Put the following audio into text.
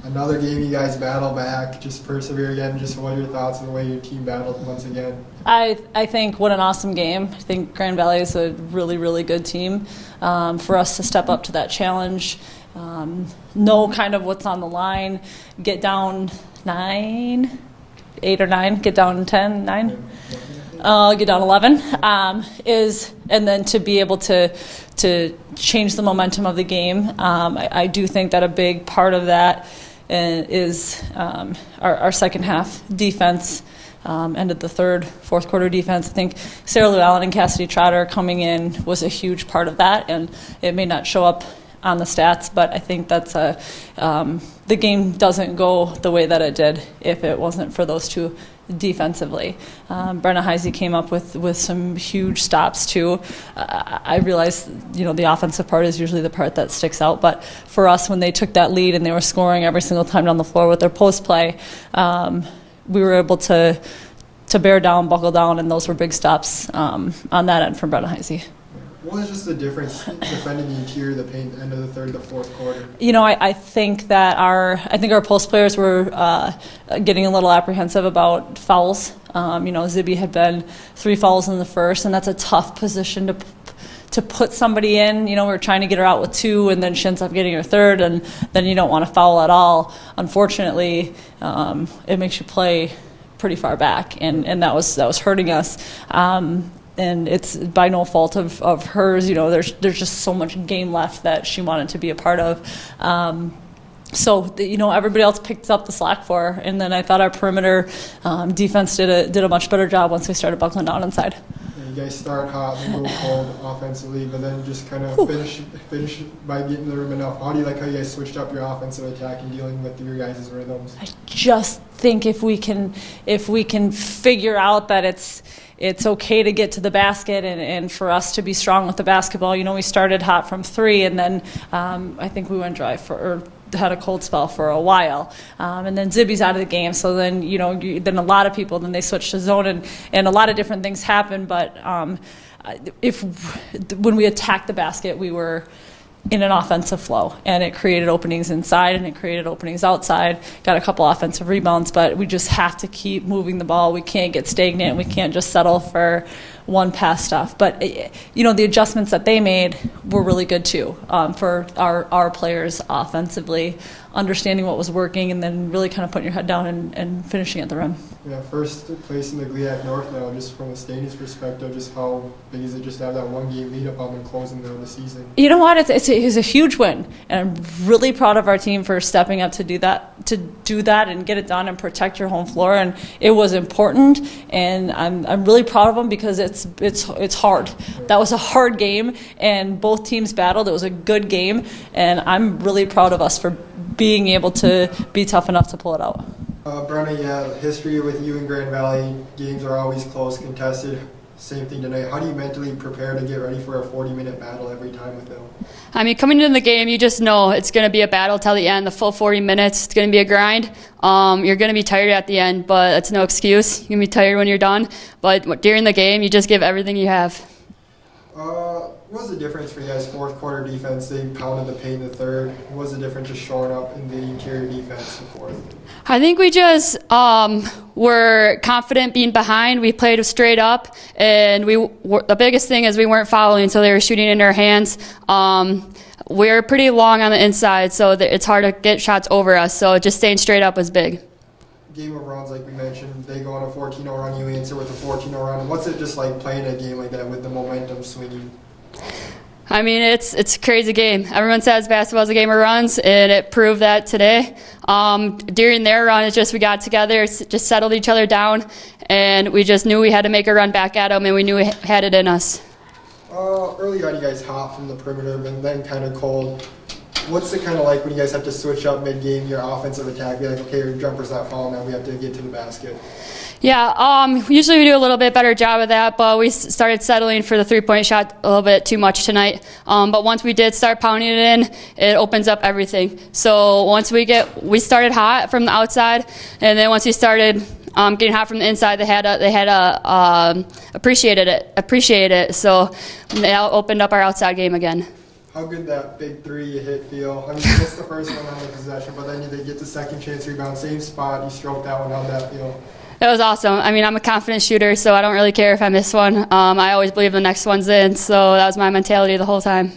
Another game you guys battle back, just persevere again. Just what are your thoughts on the way your team battled once again? I think what an awesome game. I think Grand Valley is a really, really good team. For us to step up to that challenge, know kind of what's on the line, get down 8 or 9, get down 10, 9, get down 11, and then to be able to change the momentum of the game. I do think that a big part of that is our second half defense. Ended the fourth quarter defense. I think Sarah Lou Allen and Cassidy Trotter coming in was a huge part of that, and it may not show up on the stats, but I think that's the game doesn't go the way that it did if it wasn't for those two defensively. Brenna Heise came up with some huge stops too. I realize, the offensive part is usually the part that sticks out, but for us, when they took that lead and they were scoring every single time down the floor with their post play, we were able to bear down, buckle down, and those were big stops on that end from Brenna Heise. What was just the difference defending the interior of the paint end of the third to fourth quarter? I think that our post players were getting a little apprehensive about fouls. Zibby had been 3 fouls in the first, and that's a tough position to put somebody in. We're trying to get her out with 2, and then she ends up getting her third, and then you don't want to foul at all. Unfortunately, it makes you play pretty far back, and that was hurting us. And it's by no fault of hers. There's just so much game left that she wanted to be a part of. So everybody else picked up the slack for her. And then I thought our perimeter defense did a much better job once we started buckling down inside. Yeah, you guys start hot and go cold offensively, but then just kind of finish by getting the room enough. How do you like how you guys switched up your offensive attack and dealing with your guys' rhythms? I just think if we can figure out that it's okay to get to the basket and for us to be strong with the basketball. We started hot from 3, and then I think we went dry or had a cold spell for a while. And then Zibby's out of the game, so then, then a lot of people, then they switched to zone, and a lot of different things happened. But when we attacked the basket, we were in an offensive flow, and it created openings inside and it created openings outside. Got a couple offensive rebounds, but we just have to keep moving the ball. We can't get stagnant. We can't just settle for one pass stuff. But the adjustments that they made were really good too, for our players offensively, understanding what was working and then really kind of putting your head down and finishing at the rim. Yeah, first place in the GLIAC North now. Just from a standings perspective, just how big is it just to have that 1-game lead up on them closing down the season? You know what? It's a huge win, and I'm really proud of our team for stepping up to do that and get it done and protect your home floor. And it was important, and I'm really proud of them because it's hard. That was a hard game, and both teams battled. It was a good game, and I'm really proud of us for being able to be tough enough to pull it out. Brenna, yeah, history with you and Grand Valley. Games are always close, contested. Same thing tonight. How do you mentally prepare to get ready for a 40-minute battle every time with them? Coming into the game, you just know it's going to be a battle till the end, the full 40 minutes. It's going to be a grind. You're going to be tired at the end, but that's no excuse. You're going to be tired when you're done. But during the game, you just give everything you have. What was the difference for you guys? Fourth quarter defense, they pounded the paint in the third. What was the difference just showing up in the interior defense in the fourth? I think we just were confident being behind. We played straight up, and the biggest thing is we weren't fouling, so they were shooting in their hands. We're pretty long on the inside, so it's hard to get shots over us, so just staying straight up was big. Game of runs, like we mentioned, they go on a 14-0 run, you answer with a 14-0 run. What's it just like playing a game like that with the momentum swinging? It's a crazy game. Everyone says basketball is a game of runs, and it proved that today. During their run, it's just we got together, just settled each other down, and we just knew we had to make a run back at them, and we knew we had it in us. Early on, you guys hot from the perimeter, but then kind of cold. What's it kind of like when you guys have to switch up mid-game your offensive attack? Be like, okay, your jumper's not falling now, we have to get to the basket. Yeah, usually we do a little bit better job of that, but we started settling for the three-point shot a little bit too much tonight. But once we did start pounding it in, it opens up everything. So once we started hot from the outside, and then once we started getting hot from the inside, they had appreciate it. So that opened up our outside game again. How good that big three you hit feel? I mean, you missed the first one on the possession, but then you get the second chance rebound, same spot, you stroked that one. How'd that feel? It was awesome. I mean, I'm a confident shooter, so I don't really care if I miss one. I always believe the next one's in, so that was my mentality the whole time.